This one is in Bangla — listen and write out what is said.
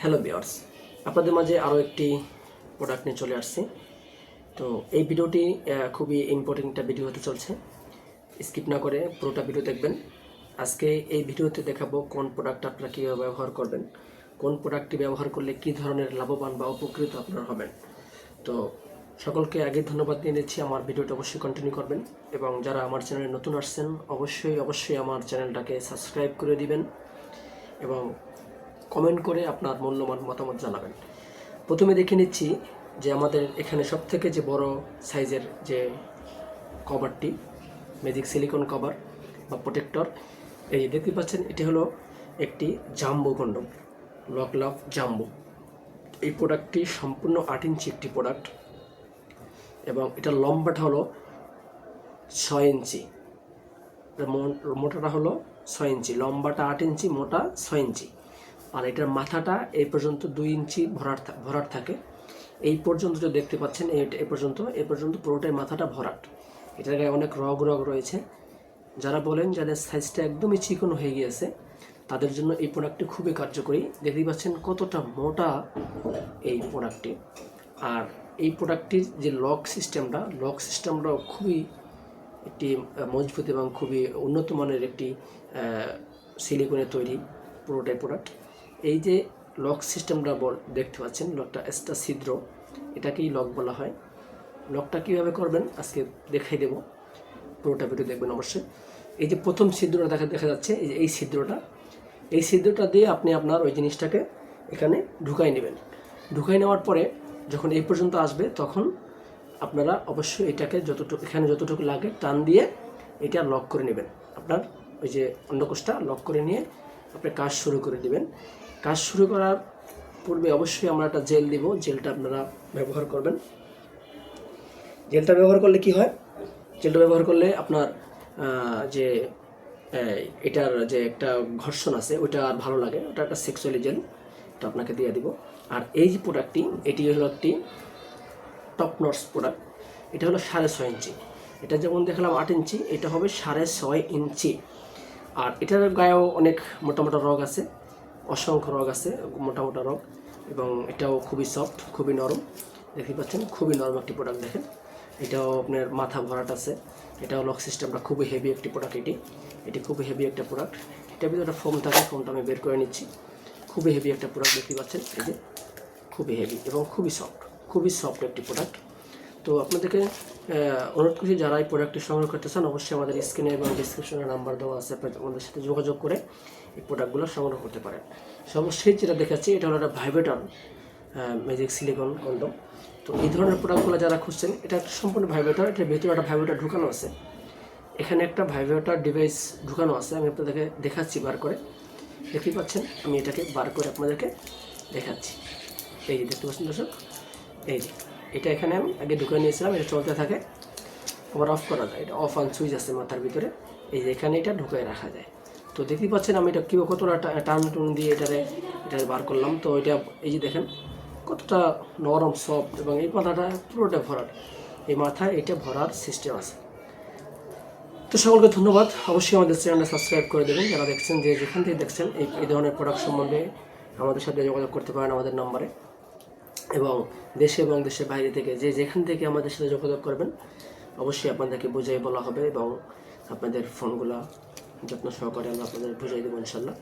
হ্যালো ভিউয়ার্স, আপনাদের মাঝে আরও একটি প্রোডাক্ট নিয়ে চলে আসছি। তো এই ভিডিওটি খুবই ইম্পর্টেন্ট একটা ভিডিও হতে চলছে। স্কিপ না করে পুরোটা ভিডিও দেখবেন। আজকে এই ভিডিওতে দেখাবো কোন প্রোডাক্ট আপনারা কীভাবে ব্যবহার করবেন, কোন প্রোডাক্টটি ব্যবহার করলে কী ধরনের লাভবান বা উপকৃত আপনারা হবেন। তো সকলকে আগে ধন্যবাদ দিয়ে নিচ্ছি। আমার ভিডিওটা অবশ্যই কন্টিনিউ করবেন এবং যারা আমার চ্যানেলে নতুন আসছেন অবশ্যই আমার চ্যানেলটাকে সাবস্ক্রাইব করে দিবেন এবং কমেন্ট করে আপনার মূল্যবান মতামত জানাবেন। প্রথমে দেখে নিচ্ছি যে আমাদের এখানে সবথেকে যে বড় সাইজের যে কভারটি, ম্যাজিক সিলিকন কভার বা প্রোটেক্টর, এই দেখতে পাচ্ছেন, এটি হলো একটি জাম্বো কন্ডম, লক লাভ জাম্বো। এই প্রোডাক্টটি সম্পূর্ণ 8 ইঞ্চি একটি প্রোডাক্ট এবং এটার লম্বাটা হলো 6 ইঞ্চি, মোটাটা হলো 6 ইঞ্চি, লম্বাটা 8 ইঞ্চি, মোটা 6 ইঞ্চি। আর এটার মাথাটা এই পর্যন্ত 2 ইঞ্চি ভরাট থাকে। এই পর্যন্ত যে দেখতে পাচ্ছেন, এই পর্যন্ত পুরোটাই মাথাটা ভরাট। এটার গায়ে অনেক রগ রয়েছে। যারা বলেন যাদের সাইজটা একদমই চিকন হয়ে গিয়েছে, তাদের জন্য এই প্রোডাক্টটি খুবই কার্যকরী। দেখতেই পাচ্ছেন কতটা মোটা এই প্রোডাক্টটি। আর এই প্রোডাক্টটির যে লক সিস্টেমটাও খুবই একটি মজবুত এবং খুবই উন্নত মানের একটি সিলিকনের তৈরি পুরোটাই প্রোডাক্ট। এই যে লক সিস্টেমটা দেখতে পাচ্ছেন, লকটা একটা ছিদ্র, এটাকেই লক বলা হয়। লকটা কীভাবে করবেন আজকে দেখাই দেব, পুরোটা ভিডিও দেখবেন অবশ্যই। এই যে প্রথম ছিদ্রটা দেখা যাচ্ছে, এই ছিদ্রটা দিয়ে আপনি আপনার ওই জিনিসটাকে এখানে ঢুকাই নেবেন। ঢুকাই নেওয়ার পরে যখন এই পর্যন্ত আসবে, তখন আপনারা অবশ্যই এটাকে এখানে যতটুকু লাগে টান দিয়ে এটা লক করে নেবেন। আপনার ওই যে অন্ডকোষটা লক করে নিয়ে আপনি কাজ শুরু করে দেবেন। কাজ শুরু করার পূর্বে অবশ্যই আমরা একটা জেল দিব। জেলটা আপনারা ব্যবহার করবেন। জেলটা ব্যবহার করলে কি হয়, জেলটা ব্যবহার করলে আপনার যে এটার যে একটা ঘর্ষণ আছে ওইটা আর ভালো লাগে। ওটা একটা সেক্সুয়ালি জেল, এটা আপনাকে দিয়ে দিব। আর এই যে প্রোডাক্টটি, এটি হলো একটি টপ নটস প্রোডাক্ট। এটা হলো 6.5 ইঞ্চি। এটা যেমন দেখলাম 8 ইঞ্চি, এটা হবে 6.5 ইঞ্চি। আর এটার গায়েও অনেক মোটা রগ আছে, অসংখ্য রগ আছে, মোটা রগ, এবং এটাও খুবই সফট, খুবই নরম। দেখতে পাচ্ছেন খুবই নরম একটি প্রোডাক্ট। দেখেন, এটাও আপনার মাথা ভরাট আছে। এটাও লক সিস্টেমটা খুবই হেভি একটি প্রোডাক্ট। এটি খুবই হেভি একটা প্রোডাক্ট। এটার ভিতরে একটা ফোম থাকে, ফোমটা আমি বের করে নিচ্ছি। খুবই হেভি একটা প্রোডাক্ট দেখতে পাচ্ছেন, এই যে খুবই হেভি এবং খুবই সফট একটি প্রোডাক্ট। তো আপনাদেরকে অনুরোধ করছি, যারা এই প্রোডাক্টটি সংগ্রহ করতে চান, অবশ্যই আমাদের স্ক্রিনে এবং ডিসক্রিপশনে নাম্বার দেওয়া আছে, আমাদের সাথে যোগাযোগ করে এই প্রোডাক্টগুলো সংগ্রহ করতে পারেন। সর্বশেষ যেটা দেখাচ্ছি, এটা হলো একটা ভাইব্রেটর ম্যাজিক সিলিকন কন্ডম। তো এই ধরনের প্রোডাক্টগুলো যারা খুঁজছেন, এটা সম্পূর্ণ ভাইব্রেটর। এটার ভিতরে একটা ভাইব্রেটর ঢুকানো আছে, এখানে একটা ভাইব্রেটর ডিভাইস ঢুকানো আছে। আমি আপনাদেরকে দেখাচ্ছি বার করে। দেখতেই পাচ্ছেন, আমি এটাকে বার করে আপনাদেরকে দেখাচ্ছি। এই যে দেখতে পাচ্ছেন দর্শক, এই যে এটা এখানে আমি আগে ঢুকে নিয়েছিলাম। এটা চলতে থাকে, আবার অফ করা যায়। এটা অফ অন সুইচ আছে মাথার ভিতরে, এই যে এখানে এটা ঢুকায় রাখা যায়। তো দেখতেই পাচ্ছেন আমি এটা কতটা টান দিয়ে এটা বার করলাম। তো এটা এই যে দেখেন কতটা নরম, সফট, এবং এই মাথাটা পুরোটা ভরাট। এই মাথায় এটা ভরার সিস্টেম আছে। তো সকলকে ধন্যবাদ। অবশ্যই আমাদের চ্যানেলটা সাবস্ক্রাইব করে দেবেন। যারা দেখছেন, যে যেখান থেকে দেখছেন, এই ধরনের প্রোডাক্ট সম্বন্ধে আমাদের সাথে যোগাযোগ করতে পারেন আমাদের নাম্বারে। এবং দেশের বাইরে থেকে যেখান থেকে আমাদের সাথে যোগাযোগ করবেন, অবশ্যই আপনাদেরকে বুঝিয়ে বলা হবে এবং আপনাদের ফোনগুলো যত্ন সহকারে আমরা আপনাদের বুঝিয়ে দেবো ইনশাল্লাহ।